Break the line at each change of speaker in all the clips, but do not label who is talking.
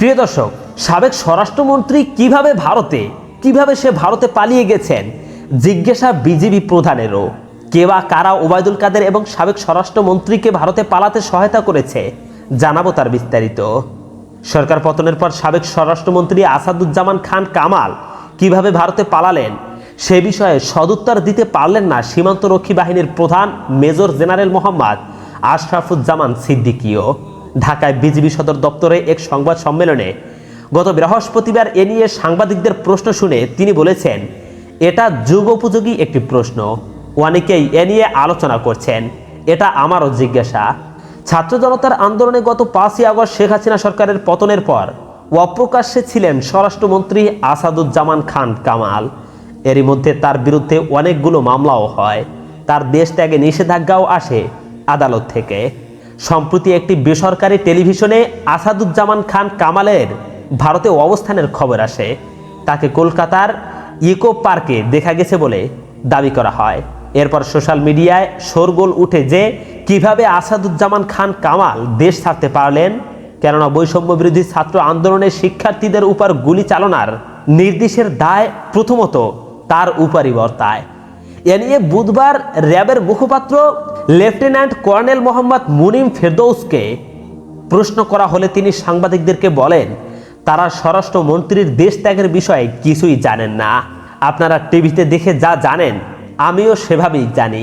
প্রিয় দর্শক, সাবেক স্বরাষ্ট্রমন্ত্রী কিভাবে সে ভারতে পালিয়ে গেছেন জিজ্ঞাসা বিজেপি প্রধানেরও। কে বা কারা ওবায়দুল কাদের এবং সাবেক স্বরাষ্ট্রমন্ত্রীকে ভারতে পালাতে সহায়তা করেছে, জানাবো তার বিস্তারিত। সরকার পতনের পর সাবেক স্বরাষ্ট্রমন্ত্রী আসাদুজ্জামান খান কামাল কিভাবে ভারতে পালালেন সে বিষয়ে সদুত্তর দিতে পারলেন না সীমান্তরক্ষী বাহিনীর প্রধান মেজর জেনারেল মোহাম্মদ আশরাফুজ্জামান সিদ্দিকীও। ঢাকায় বিজিবি সদর দপ্তরে এক সংবাদ সম্মেলনে গত বৃহস্পতিবার এ নিয়ে সাংবাদিকদের প্রশ্ন শুনে তিনি বলেছেন, এটা যুগোপযোগী একটি প্রশ্ন, অনেকেই এ নিয়ে আলোচনা করছেন, এটা আমারও জিজ্ঞাসা। ছাত্র জনতার আন্দোলনে গত 5ই আগস্ট শেখ হাসিনা সরকারের পতনের পর অপ্রকাশ্যে ছিলেন স্বরাষ্ট্রমন্ত্রী আসাদুজ্জামান খান কামাল। এরই মধ্যে তার বিরুদ্ধে অনেকগুলো মামলাও হয়, তার দেশ ত্যাগে নিষেধাজ্ঞাও আসে আদালত থেকে। সম্প্রতি একটি বেসরকারি টেলিভিশনে আসাদুজ্জামান খান কামালের ভারতে অবস্থানের খবর আসে। তাকে কলকাতার ইকো পার্কে দেখা গেছে বলে দাবি করা হয়। এরপর সোশ্যাল মিডিয়ায় শোরগোল উঠে যে কিভাবে আসাদুজ্জামান খান কামাল দেশ ছাড়তে পারলেন, কেননা বৈষম্য বিরোধী ছাত্র আন্দোলনের শিক্ষার্থীদের উপর গুলি চালনার নির্দেশের দায় প্রথমত তার উপরই বর্তায়। এ নিয়ে বুধবার র্যাবের মুখপাত্র লেফটেন্যান্ট কর্নেল মোহাম্মদ মুনিম ফেরদৌসকে প্রশ্ন করা হলে তিনি সাংবাদিকদেরকে বলেন, তারা স্বরাষ্ট্রমন্ত্রীর দেশ ত্যাগের বিষয়ে কিছুই জানেন না। আপনারা টিভিতে দেখে যা জানেন আমিও সেভাবেই জানি,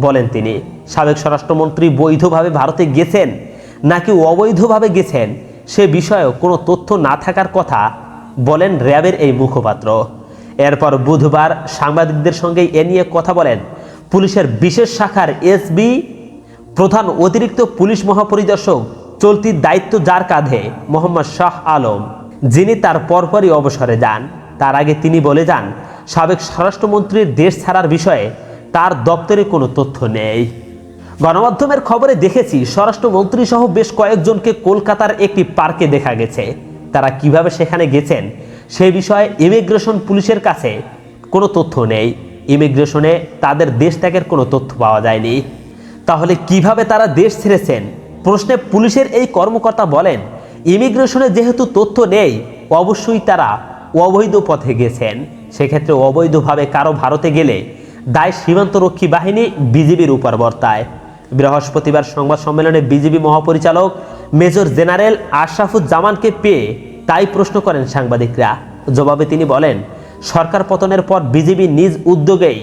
বলেন তিনি। সাবেক স্বরাষ্ট্রমন্ত্রী বৈধভাবে ভারতে গেছেন নাকি অবৈধভাবে গেছেন সে বিষয়েও কোনো তথ্য না থাকার কথা বলেন র্যাবের এই মুখপাত্র। এরপর বুধবার সাংবাদিকদের সঙ্গে এ নিয়ে কথা বলেন পুলিশের বিশেষ শাখার এসবি প্রধান অতিরিক্ত পুলিশ মহাপরিদর্শক, চলতি দায়িত্ব যার কাঁধে মোহাম্মদ শাহ আলম, যিনি তার পরপরই অবসরে যান। তার আগে তিনি বলে যান, সাবেক স্বরাষ্ট্রমন্ত্রীর দেশ ছাড়ার বিষয়ে তার দপ্তরে কোনো তথ্য নেই। গণমাধ্যমের খবরে দেখেছি স্বরাষ্ট্রমন্ত্রী সহ বেশ কয়েকজনকে কলকাতার একটি পার্কে দেখা গেছে। তারা কিভাবে সেখানে গেছেন সে বিষয়ে ইমিগ্রেশন পুলিশের কাছে কোনো তথ্য নেই। ইমিগ্রেশনে তাদের দেশ ত্যাগের কোনো তথ্য পাওয়া যায়নি। তাহলে কিভাবে তারা দেশ ছেড়েছেন প্রশ্নে পুলিশের এই কর্মকর্তা বলেন, ইমিগ্রেশনে যেহেতু তথ্য নেই অবশ্যই তারা অবৈধ পথে গেছেন। সেক্ষেত্রে অবৈধভাবে কারো ভারতে গেলে দায় সীমান্তরক্ষী বাহিনী বিজিবির উপর বর্তায়। বৃহস্পতিবার সংবাদ সম্মেলনে বিজিবি মহাপরিচালক মেজর জেনারেল আশরাফুজ্জামানকে পেয়ে তাই প্রশ্ন করেন সাংবাদিকরা। জবাবে তিনি বলেন, সরকার পতনের পর বিজিবি নিজ উদ্যোগেই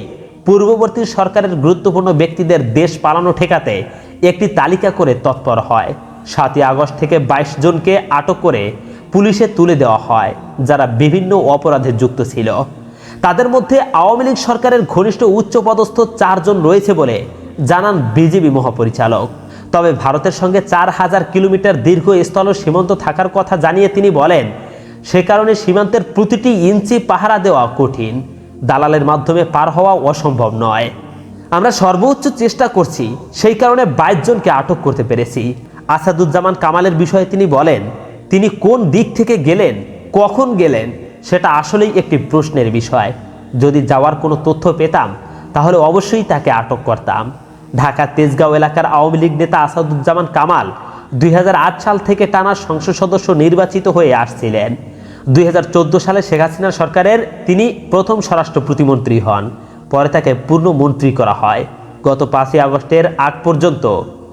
পূর্ববর্তী সরকারের গুরুত্বপূর্ণ ব্যক্তিদের দেশ পালানো ঠেকাতে একটি তালিকা করে তৎপর হয়। 7ই আগস্ট থেকে 22 জনকে আটক করে পুলিশে তুলে দেওয়া হয়, যারা বিভিন্ন অপরাধে যুক্ত ছিল। তাদের মধ্যে আওয়ামী লীগ সরকারের ঘনিষ্ঠ উচ্চপদস্থ 4 জন রয়েছে বলে জানান বিজিবি মহাপরিচালক। তবে ভারতের সঙ্গে 4000 কিলোমিটার দীর্ঘ স্থল সীমান্ত থাকার কথা জানিয়ে তিনি বলেন, সে কারণে সীমান্তের প্রতিটি ইঞ্চি পাহারা দেওয়া কঠিন, দালালের মাধ্যমে পার হওয়া অসম্ভব নয়। আমরা সর্বোচ্চ চেষ্টা করছি, সেই কারণে 22 জনকে আটক করতে পেরেছি। আসাদুজ্জামান কামালের বিষয়ে তিনি বলেন, তিনি কোন দিক থেকে গেলেন, কখন গেলেন সেটা আসলেই একটি প্রশ্নের বিষয়। যদি যাওয়ার কোনো তথ্য পেতাম তাহলে অবশ্যই তাকে আটক করতাম। ঢাকা তেজগাঁও এলাকার আওয়ামী লীগ নেতা আসাদুজ্জামান কামাল 2008 সাল থেকে টানা সংসদ সদস্য নির্বাচিত হয়ে আসছিলেন। 2014 সালে শেখ হাসিনা সরকারের তিনি প্রথম স্বরাষ্ট্র প্রতিমন্ত্রী হন, পরে তাকে পূর্ণ মন্ত্রী করা হয়। গত 5ই আগস্টের আগ পর্যন্ত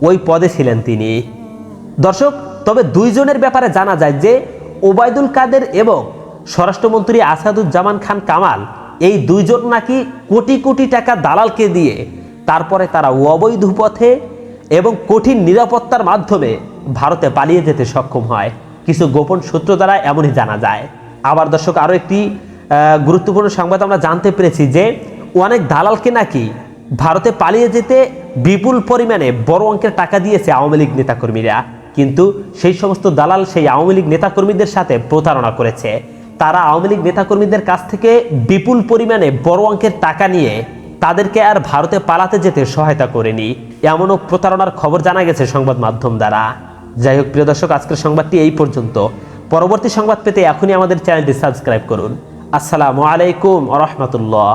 ওই পদে ছিলেন তিনি। দর্শক, তবে 2 জনের ব্যাপারে জানা যায় যে ওবায়দুল কাদের এবং স্বরাষ্ট্রমন্ত্রী আসাদুজ্জামান খান কামাল, এই 2 জন নাকি কোটি কোটি টাকা দালালকে দিয়ে তারপরে তারা অবৈধ পথে এবং কঠিন নিরাপত্তার মাধ্যমে ভারতে পালিয়ে যেতে সক্ষম হয়। কিছু গোপন সূত্র দ্বারা এমনই জানা যায়। আবার দর্শক, আরও একটি গুরুত্বপূর্ণ সংবাদ আমরা জানতে পেরেছি যে অনেক দালালকে নাকি ভারতে পালিয়ে যেতে বিপুল পরিমাণে বড় অঙ্কের টাকা দিয়েছে আওয়ামী লীগ নেতাকর্মীরা, কিন্তু সেই সমস্ত দালাল সেই আওয়ামী লীগ নেতাকর্মীদের সাথে প্রতারণা করেছে। তারা আওয়ামী লীগ নেতাকর্মীদের কাছ থেকে বিপুল পরিমাণে বড় অঙ্কের টাকা নিয়ে তাদেরকে আর ভারতে পালাতে যেতে সহায়তা করেনি, এমনও প্রতারণার খবর জানা গেছে সংবাদ মাধ্যম দ্বারা। যাই হোক প্রিয় দর্শক, আজকের সংবাদটি এই পর্যন্ত। পরবর্তী সংবাদ পেতে এখনই আমাদের চ্যানেলটি সাবস্ক্রাইব করুন। আসসালামু আলাইকুম ওয়া রাহমাতুল্লাহ।